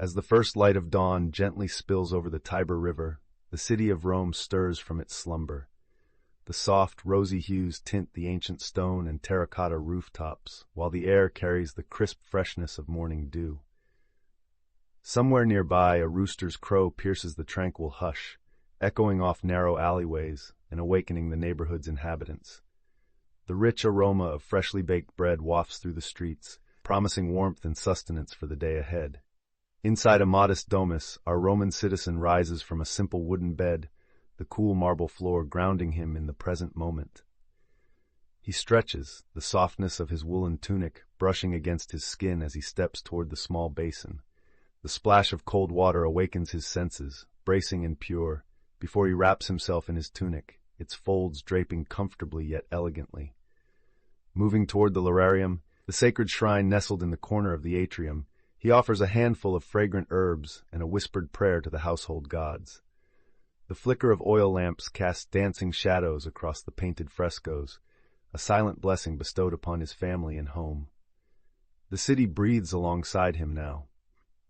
As the first light of dawn gently spills over the Tiber River, the city of Rome stirs from its slumber. The soft, rosy hues tint the ancient stone and terracotta rooftops, while the air carries the crisp freshness of morning dew. Somewhere nearby, a rooster's crow pierces the tranquil hush, echoing off narrow alleyways and awakening the neighborhood's inhabitants. The rich aroma of freshly baked bread wafts through the streets, promising warmth and sustenance for the day ahead. Inside a modest domus, our Roman citizen rises from a simple wooden bed, the cool marble floor grounding him in the present moment. He stretches, the softness of his woolen tunic brushing against his skin as he steps toward the small basin. The splash of cold water awakens his senses, bracing and pure, before he wraps himself in his tunic, its folds draping comfortably yet elegantly. Moving toward the lararium, the sacred shrine nestled in the corner of the atrium, he offers a handful of fragrant herbs and a whispered prayer to the household gods. The flicker of oil lamps casts dancing shadows across the painted frescoes, a silent blessing bestowed upon his family and home. The city breathes alongside him now,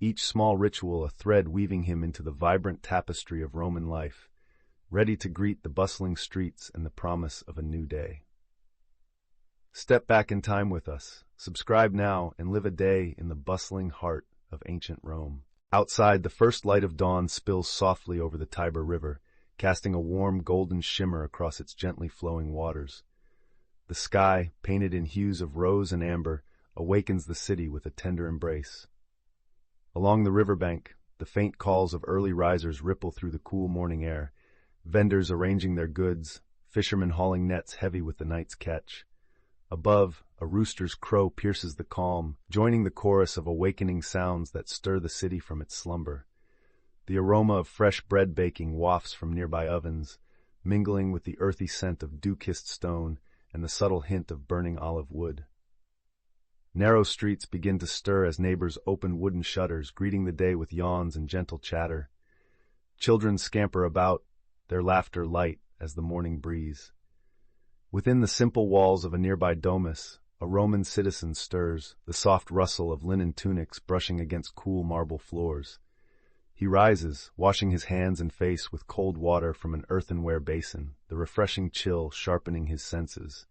each small ritual a thread weaving him into the vibrant tapestry of Roman life, ready to greet the bustling streets and the promise of a new day. Step back in time with us. Subscribe now and live a day in the bustling heart of ancient Rome. Outside, the first light of dawn spills softly over the Tiber River, casting a warm golden shimmer across its gently flowing waters. The sky, painted in hues of rose and amber, awakens the city with a tender embrace. Along the riverbank, the faint calls of early risers ripple through the cool morning air, vendors arranging their goods, fishermen hauling nets heavy with the night's catch. Above, a rooster's crow pierces the calm, joining the chorus of awakening sounds that stir the city from its slumber. The aroma of fresh bread baking wafts from nearby ovens, mingling with the earthy scent of dew-kissed stone and the subtle hint of burning olive wood. Narrow streets begin to stir as neighbors open wooden shutters, greeting the day with yawns and gentle chatter. Children scamper about, their laughter light as the morning breeze. Within the simple walls of a nearby domus, a Roman citizen stirs, the soft rustle of linen tunics brushing against cool marble floors. He rises, washing his hands and face with cold water from an earthenware basin, the refreshing chill sharpening his senses.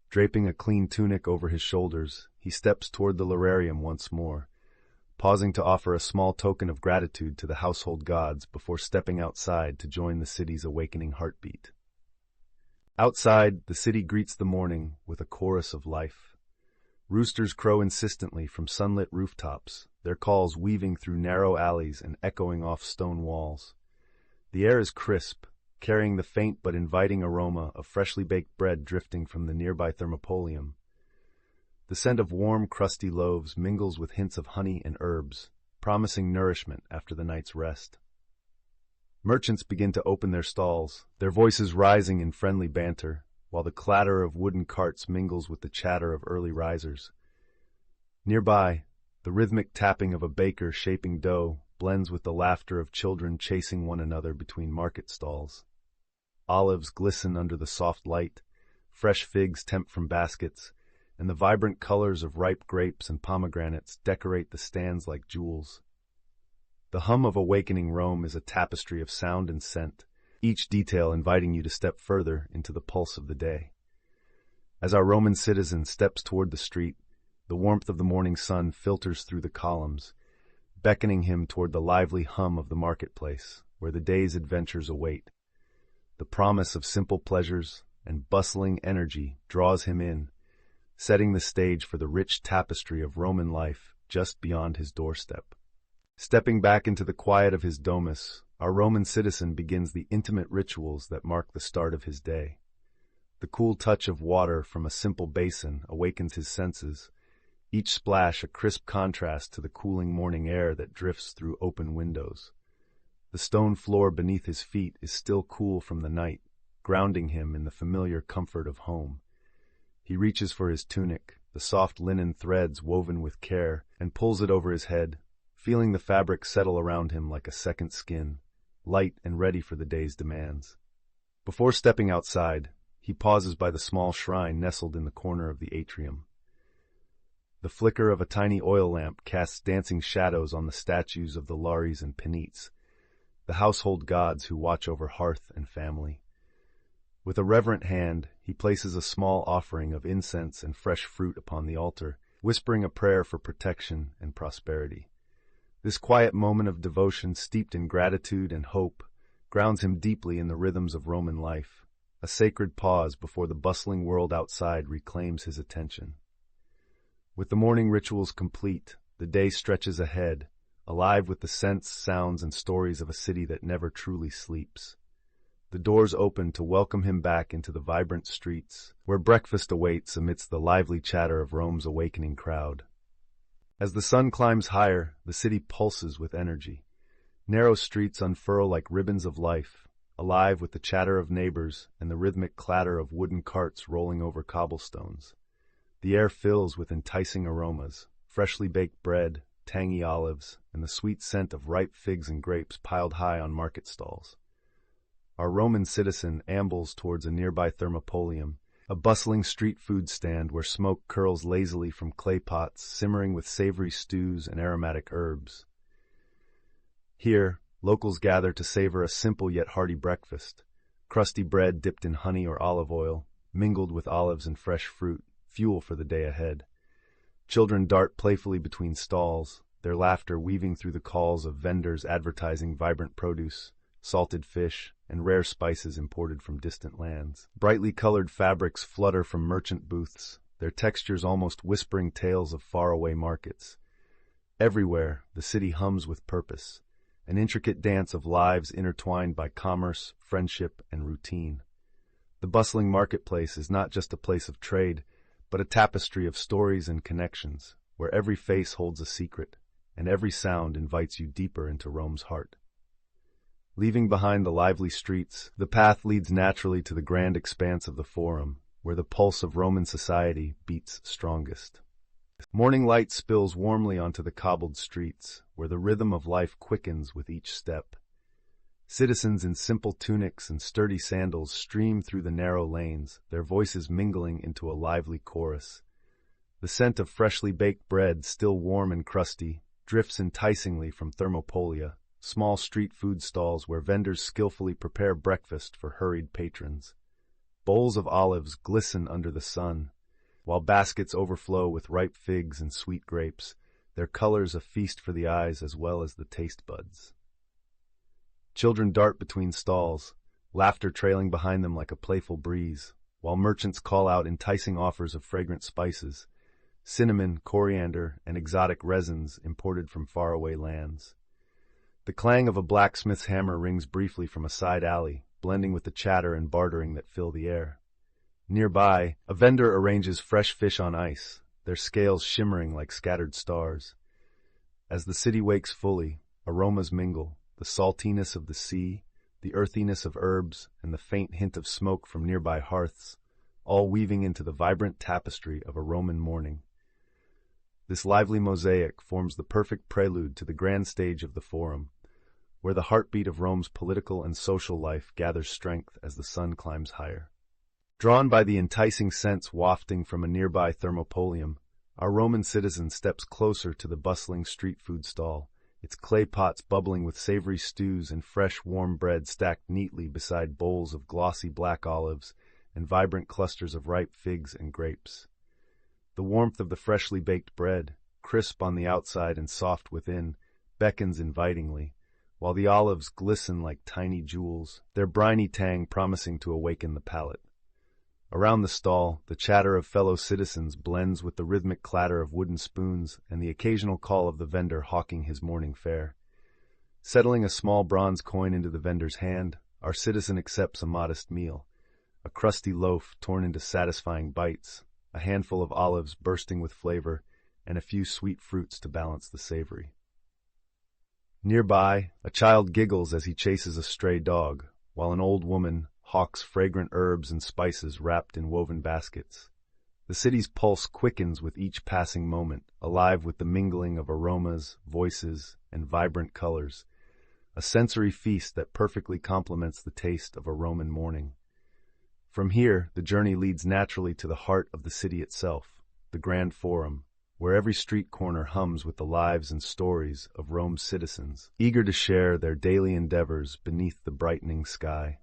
Draping a clean tunic over his shoulders, he steps toward the lararium once more, pausing to offer a small token of gratitude to the household gods before stepping outside to join the city's awakening heartbeat. Outside, the city greets the morning with a chorus of life. Roosters crow insistently from sunlit rooftops, their calls weaving through narrow alleys and echoing off stone walls. The air is crisp, carrying the faint but inviting aroma of freshly baked bread drifting from the nearby thermopolium. The scent of warm, crusty loaves mingles with hints of honey and herbs, promising nourishment after the night's rest. Merchants begin to open their stalls, their voices rising in friendly banter, while the clatter of wooden carts mingles with the chatter of early risers. Nearby, the rhythmic tapping of a baker shaping dough blends with the laughter of children chasing one another between market stalls. Olives glisten under the soft light, fresh figs tempt from baskets, and the vibrant colors of ripe grapes and pomegranates decorate the stands like jewels. The hum of awakening Rome is a tapestry of sound and scent, each detail inviting you to step further into the pulse of the day. As our Roman citizen steps toward the street, the warmth of the morning sun filters through the columns, beckoning him toward the lively hum of the marketplace, where the day's adventures await. The promise of simple pleasures and bustling energy draws him in, setting the stage for the rich tapestry of Roman life just beyond his doorstep. Stepping back into the quiet of his domus, our Roman citizen begins the intimate rituals that mark the start of his day. The cool touch of water from a simple basin awakens his senses, each splash a crisp contrast to the cooling morning air that drifts through open windows. The stone floor beneath his feet is still cool from the night, grounding him in the familiar comfort of home. He reaches for his tunic, the soft linen threads woven with care, and pulls it over his head, feeling the fabric settle around him like a second skin, light and ready for the day's demands. Before stepping outside, he pauses by the small shrine nestled in the corner of the atrium. The flicker of a tiny oil lamp casts dancing shadows on the statues of the Lares and Penates, the household gods who watch over hearth and family. With a reverent hand, he places a small offering of incense and fresh fruit upon the altar, whispering a prayer for protection and prosperity. This quiet moment of devotion, steeped in gratitude and hope, grounds him deeply in the rhythms of Roman life, a sacred pause before the bustling world outside reclaims his attention. With the morning rituals complete, the day stretches ahead, alive with the scents, sounds, and stories of a city that never truly sleeps. The doors open to welcome him back into the vibrant streets, where breakfast awaits amidst the lively chatter of Rome's awakening crowd. As the sun climbs higher, the city pulses with energy. Narrow streets unfurl like ribbons of life, alive with the chatter of neighbors and the rhythmic clatter of wooden carts rolling over cobblestones. The air fills with enticing aromas, freshly baked bread, tangy olives, and the sweet scent of ripe figs and grapes piled high on market stalls. Our Roman citizen ambles towards a nearby thermopolium, a bustling street food stand where smoke curls lazily from clay pots simmering with savory stews and aromatic herbs. Here, locals gather to savor a simple yet hearty breakfast, crusty bread dipped in honey or olive oil, mingled with olives and fresh fruit, fuel for the day ahead. Children dart playfully between stalls, their laughter weaving through the calls of vendors advertising vibrant produce, salted fish, and rare spices imported from distant lands. Brightly colored fabrics flutter from merchant booths, their textures almost whispering tales of faraway markets. Everywhere, the city hums with purpose, an intricate dance of lives intertwined by commerce, friendship, and routine. The bustling marketplace is not just a place of trade, but a tapestry of stories and connections, where every face holds a secret, and every sound invites you deeper into Rome's heart. Leaving behind the lively streets, the path leads naturally to the grand expanse of the Forum, where the pulse of Roman society beats strongest. Morning light spills warmly onto the cobbled streets, where the rhythm of life quickens with each step. Citizens in simple tunics and sturdy sandals stream through the narrow lanes, their voices mingling into a lively chorus. The scent of freshly baked bread, still warm and crusty, drifts enticingly from thermopolia, small street food stalls where vendors skillfully prepare breakfast for hurried patrons. Bowls of olives glisten under the sun, while baskets overflow with ripe figs and sweet grapes, their colors a feast for the eyes as well as the taste buds. Children dart between stalls, laughter trailing behind them like a playful breeze, while merchants call out enticing offers of fragrant spices, cinnamon, coriander, and exotic resins imported from faraway lands. The clang of a blacksmith's hammer rings briefly from a side alley, blending with the chatter and bartering that fill the air. Nearby, a vendor arranges fresh fish on ice, their scales shimmering like scattered stars. As the city wakes fully, aromas mingle, the saltiness of the sea, the earthiness of herbs, and the faint hint of smoke from nearby hearths, all weaving into the vibrant tapestry of a Roman morning. This lively mosaic forms the perfect prelude to the grand stage of the Forum, where the heartbeat of Rome's political and social life gathers strength as the sun climbs higher. Drawn by the enticing scents wafting from a nearby thermopolium, our Roman citizen steps closer to the bustling street food stall, its clay pots bubbling with savory stews and fresh, warm bread stacked neatly beside bowls of glossy black olives and vibrant clusters of ripe figs and grapes. The warmth of the freshly baked bread, crisp on the outside and soft within, beckons invitingly, while the olives glisten like tiny jewels, their briny tang promising to awaken the palate. Around the stall, the chatter of fellow citizens blends with the rhythmic clatter of wooden spoons and the occasional call of the vendor hawking his morning fare. Settling a small bronze coin into the vendor's hand, our citizen accepts a modest meal, a crusty loaf torn into satisfying bites, a handful of olives bursting with flavor, and a few sweet fruits to balance the savory. Nearby, a child giggles as he chases a stray dog, while an old woman hawks fragrant herbs and spices wrapped in woven baskets. The city's pulse quickens with each passing moment, alive with the mingling of aromas, voices, and vibrant colors, a sensory feast that perfectly complements the taste of a Roman morning. From here, the journey leads naturally to the heart of the city itself, the Grand Forum, where every street corner hums with the lives and stories of Rome's citizens, eager to share their daily endeavors beneath the brightening sky.